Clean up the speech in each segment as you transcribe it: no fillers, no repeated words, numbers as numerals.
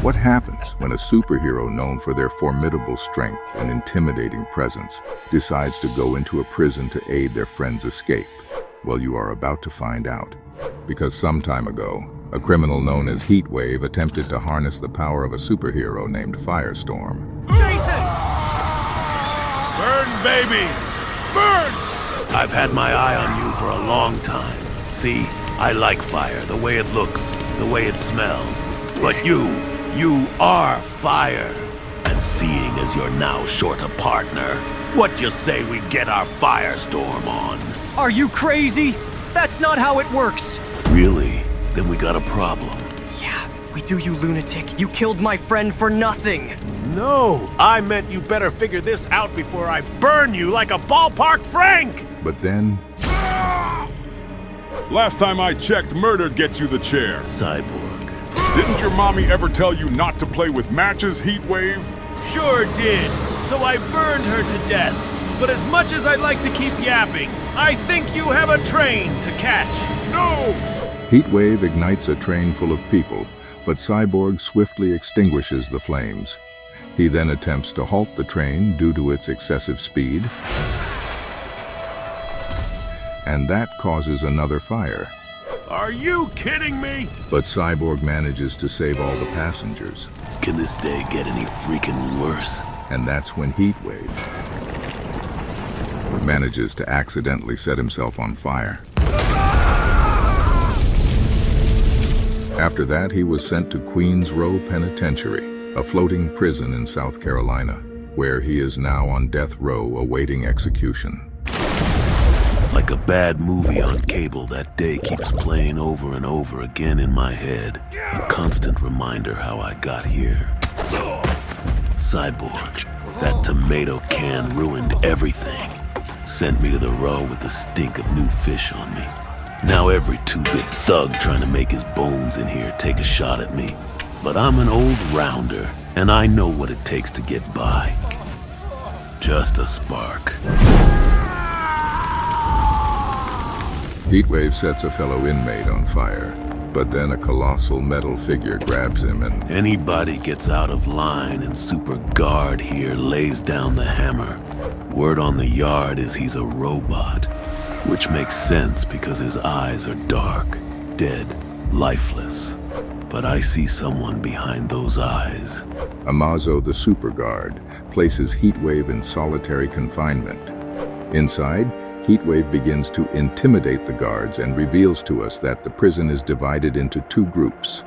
What happens when a superhero known for their formidable strength and intimidating presence decides to go into a prison to aid their friend's escape? Well, you are about to find out. Because some time ago, a criminal known as Heatwave attempted to harness the power of a superhero named Firestorm. Jason! Burn, baby! Burn! I've had my eye on you for a long time. See, I like fire, the way it looks, the way it smells. But you are fire. And seeing as you're now short a partner, what you say we get our Firestorm on? Are you crazy? That's not how it works. Really? Then we got a problem. Yeah, we do, you lunatic. You killed my friend for nothing. No, I meant you better figure this out before I burn you like a ballpark Frank! But then, Last time I checked, murder gets you the chair. Cyborg. Didn't your mommy ever tell you not to play with matches, Heatwave? Sure did. So I burned her to death. But as much as I'd like to keep yapping, I think you have a train to catch. No! Heatwave ignites a train full of people, but Cyborg swiftly extinguishes the flames. He then attempts to halt the train due to its excessive speed, and that causes another fire. Are you kidding me? But Cyborg manages to save all the passengers, Can this day get any freaking worse? and that's when Heatwave manages to accidentally set himself on fire. After that, he was sent to Queens Row Penitentiary, a floating prison in South Carolina, where he is now on death row awaiting execution. Like a bad movie on cable, that day keeps playing over and over again in my head. A constant reminder how I got here. Cyborg, that tomato can ruined everything. Sent me to the row with the stink of new fish on me. Now every two-bit thug trying to make his bones in here take a shot at me. But I'm an old rounder, and I know what it takes to get by. Just a spark. Heatwave sets a fellow inmate on fire, but then a colossal metal figure grabs him and Anybody gets out of line and Super Guard here lays down the hammer. Word on the yard is he's a robot, which makes sense because his eyes are dark, dead, lifeless. But I see someone behind those eyes. Amazo the Super Guard places Heatwave in solitary confinement. Inside, Heatwave begins to intimidate the guards and reveals to us that the prison is divided into two groups: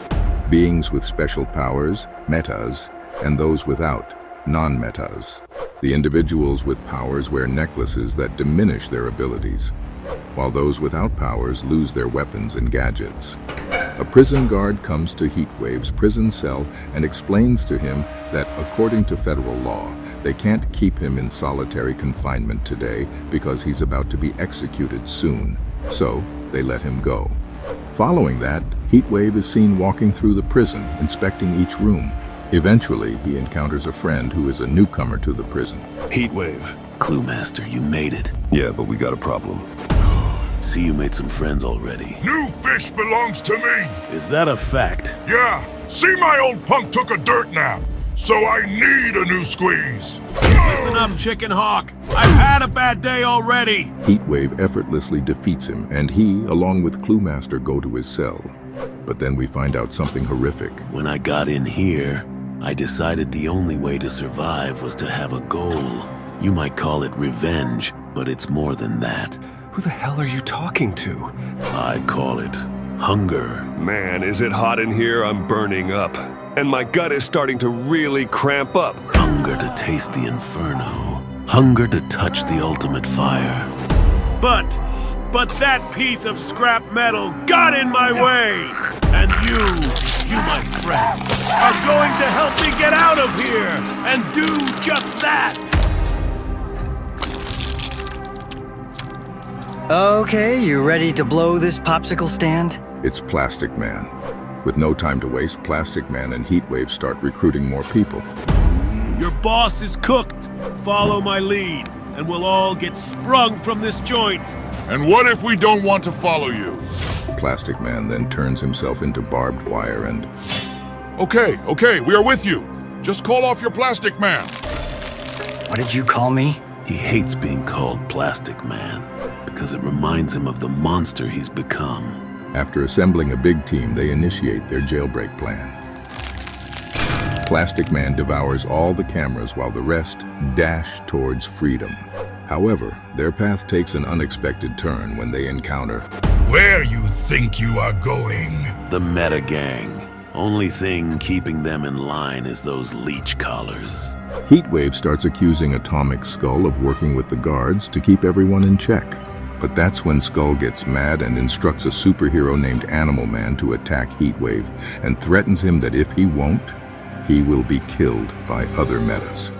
beings with special powers, metas, and those without, non-metas. The individuals with powers wear necklaces that diminish their abilities, while those without powers lose their weapons and gadgets. A prison guard comes to Heatwave's prison cell and explains to him that, according to federal law, they can't keep him in solitary confinement today because he's about to be executed soon. So, they let him go. Following that, Heatwave is seen walking through the prison, inspecting each room. Eventually, he encounters a friend who is a newcomer to the prison. Heatwave. Cluemaster, you made it. Yeah, but we got a problem. See, you made some friends already. New fish belongs to me! Is that a fact? Yeah, see, my old punk took a dirt nap, so I need a new squeeze. Listen up, Chicken Hawk. I've had a bad day already. Heatwave effortlessly defeats him, and he, along with Cluemaster, go to his cell. But then we find out something horrific. When I got in here, I decided the only way to survive was to have a goal. You might call it revenge, but it's more than that. Who the hell are you talking to? I call it hunger. Man, is it hot in here? I'm burning up. And my gut is starting to really cramp up. Hunger to taste the inferno. Hunger to touch the ultimate fire. But that piece of scrap metal got in my way. And you, my friend, are going to help me get out of here and do just that. Okay, you ready to blow this popsicle stand? It's Plastic Man. With no time to waste, Plastic Man and Heatwave start recruiting more people. Your boss is cooked. Follow my lead, and we'll all get sprung from this joint. And what if we don't want to follow you? Plastic Man then turns himself into barbed wire and Okay, we are with you. Just call off your Plastic Man. What did you call me? He hates being called Plastic Man because it reminds him of the monster he's become. After assembling a big team, they initiate their jailbreak plan. Plastic Man devours all the cameras while the rest dash towards freedom. However, their path takes an unexpected turn when they encounter Where you think you are going? The Meta Gang. Only thing keeping them in line is those leech collars. Heatwave starts accusing Atomic Skull of working with the guards to keep everyone in check. But that's when Skull gets mad and instructs a superhero named Animal Man to attack Heatwave and threatens him that if he won't, he will be killed by other metas.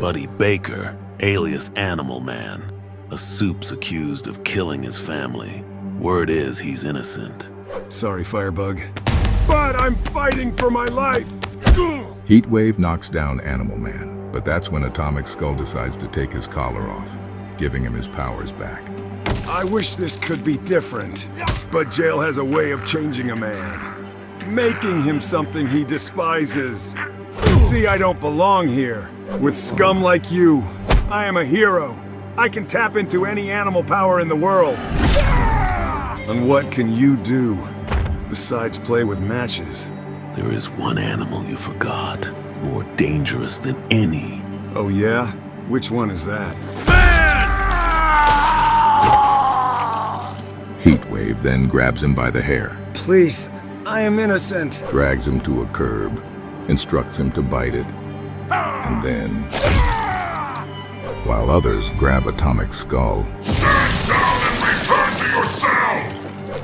Buddy Baker, alias Animal Man. A soup's accused of killing his family. Word is he's innocent. Sorry, Firebug. But I'm fighting for my life! Heatwave knocks down Animal Man, but that's when Atomic Skull decides to take his collar off, giving him his powers back. I wish this could be different, but jail has a way of changing a man. Making him something he despises. See, I don't belong here. With scum like you, I am a hero. I can tap into any animal power in the world. And what can you do, besides play with matches? There is one animal you forgot, more dangerous than any. Oh yeah? Which one is that? Heatwave then grabs him by the hair, Please, I am innocent. drags him to a curb, instructs him to bite it, and then, while others grab Atomic Skull.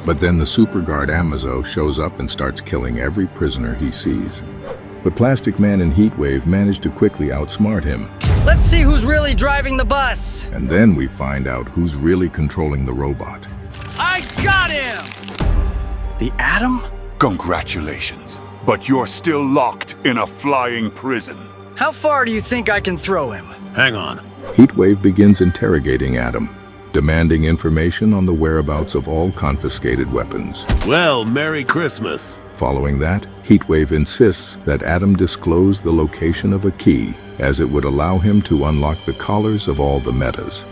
But then the Superguard Amazo shows up and starts killing every prisoner he sees. But Plastic Man and Heatwave manage to quickly outsmart him. Let's see who's really driving the bus. And then we find out who's really controlling the robot. I got him! The Atom? Congratulations, but you're still locked in a flying prison. How far do you think I can throw him? Hang on. Heatwave begins interrogating Atom, demanding information on the whereabouts of all confiscated weapons. Well, Merry Christmas. Following that, Heatwave insists that Atom disclose the location of a key, as it would allow him to unlock the collars of all the metas.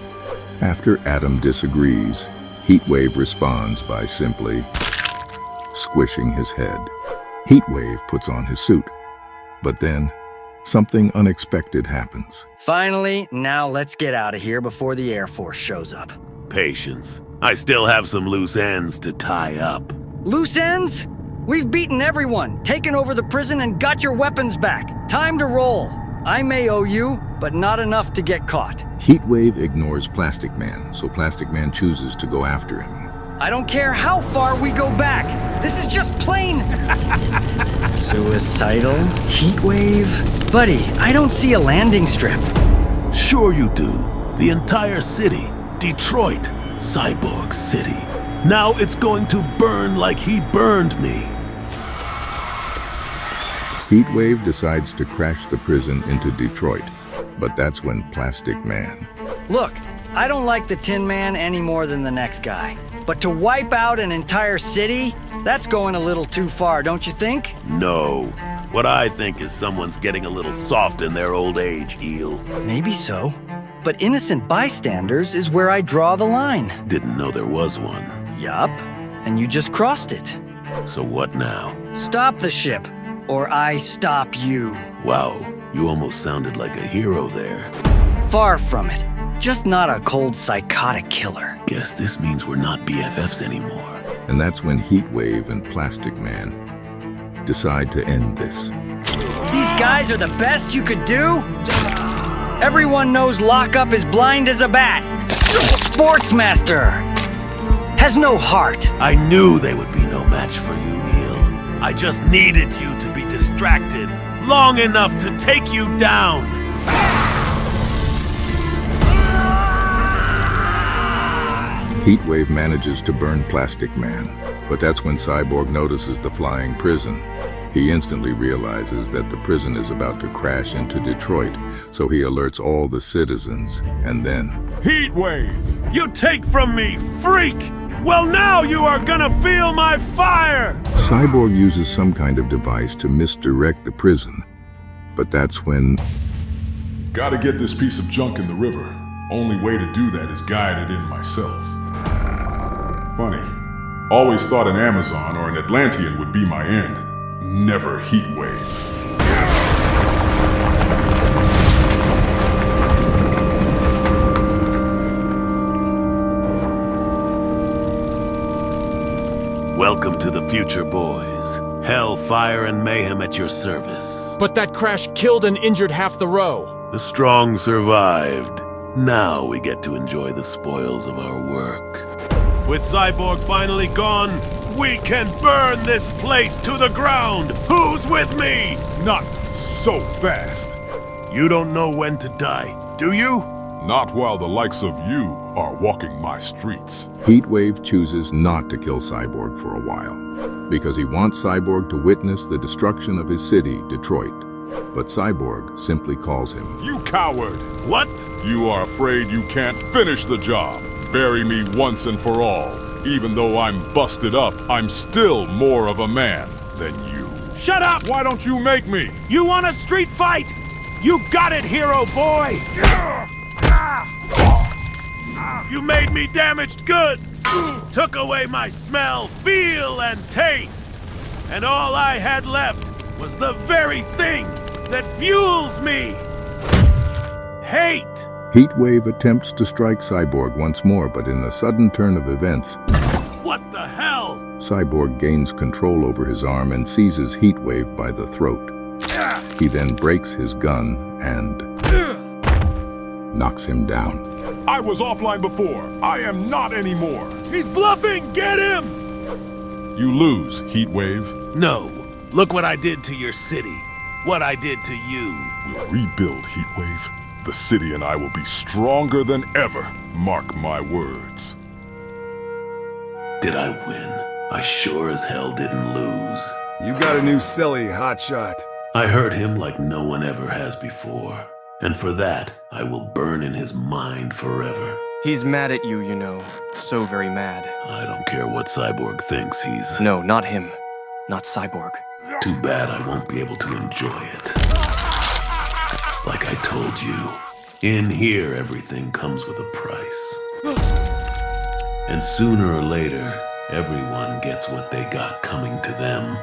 After Atom disagrees, Heatwave responds by simply squishing his head. Heatwave puts on his suit, but then something unexpected happens. Finally, now let's get out of here before the Air Force shows up. Patience. I still have some loose ends to tie up. Loose ends? We've beaten everyone, taken over the prison, and got your weapons back. Time to roll. I may owe you, but not enough to get caught. Heatwave ignores Plastic Man, so Plastic Man chooses to go after him. I don't care how far we go back. This is just plain... Suicidal? Heatwave? Buddy, I don't see a landing strip. Sure you do. The entire city. Detroit. Cyborg City. Now it's going to burn like he burned me. Heatwave decides to crash the prison into Detroit, but that's when Plastic Man... Look, I don't like the Tin Man any more than the next guy. But to wipe out an entire city? That's going a little too far, don't you think? No. What I think is someone's getting a little soft in their old age, Eel. Maybe so. But innocent bystanders is where I draw the line. Didn't know there was one. Yup. And you just crossed it. So what now? Stop the ship, or I stop you. Wow, you almost sounded like a hero there. Far from it. Just not a cold, psychotic killer. Guess this means we're not BFFs anymore. And that's when Heatwave and Plastic Man decide to end this. These guys are the best you could do? Everyone knows Lockup is blind as a bat. Sportsmaster has no heart. I knew they would be no match for you, Eel. I just needed you to be distracted long enough to take you down. Heatwave manages to burn Plastic Man, but that's when Cyborg notices the flying prison. He instantly realizes that the prison is about to crash into Detroit, so he alerts all the citizens, and then... Heatwave! You take from me, freak! Well, now you are gonna feel my fire! Cyborg uses some kind of device to misdirect the prison, but that's when Gotta get this piece of junk in the river. Only way to do that is guide it in myself. Funny. Always thought an Amazon or an Atlantean would be my end. Never Heatwave. Welcome to the future, boys. Hell, fire, and mayhem at your service. But that crash killed and injured half the row. The strong survived. Now we get to enjoy the spoils of our work. With Cyborg finally gone, we can burn this place to the ground! Who's with me? Not so fast. You don't know when to die, do you? Not while the likes of you are walking my streets. Heatwave chooses not to kill Cyborg for a while, because he wants Cyborg to witness the destruction of his city, Detroit. But Cyborg simply calls him, You coward! What? You are afraid you can't finish the job. Bury me once and for all. Even though I'm busted up, I'm still more of a man than you. Shut up! Why don't you make me? You want a street fight? You got it, hero boy! You made me damaged goods! Took away my smell, feel, and taste! And all I had left was the very thing that fuels me! Hate! Heatwave attempts to strike Cyborg once more, but in a sudden turn of events, What the hell? Cyborg gains control over his arm and seizes Heatwave by the throat. He then breaks his gun and knocks him down. I was offline before. I am not anymore. He's bluffing! Get him! You lose, Heatwave. No. Look what I did to your city. What I did to you. We'll rebuild, Heatwave. The city and I will be stronger than ever. Mark my words. Did I win? I sure as hell didn't lose. You got a new silly, hotshot. I hurt him like no one ever has before. And for that, I will burn in his mind forever. He's mad at you, you know. So very mad. I don't care what Cyborg thinks, he's... No, not him. Not Cyborg. Too bad I won't be able to enjoy it. Like I told you, in here everything comes with a price. And sooner or later, everyone gets what they got coming to them.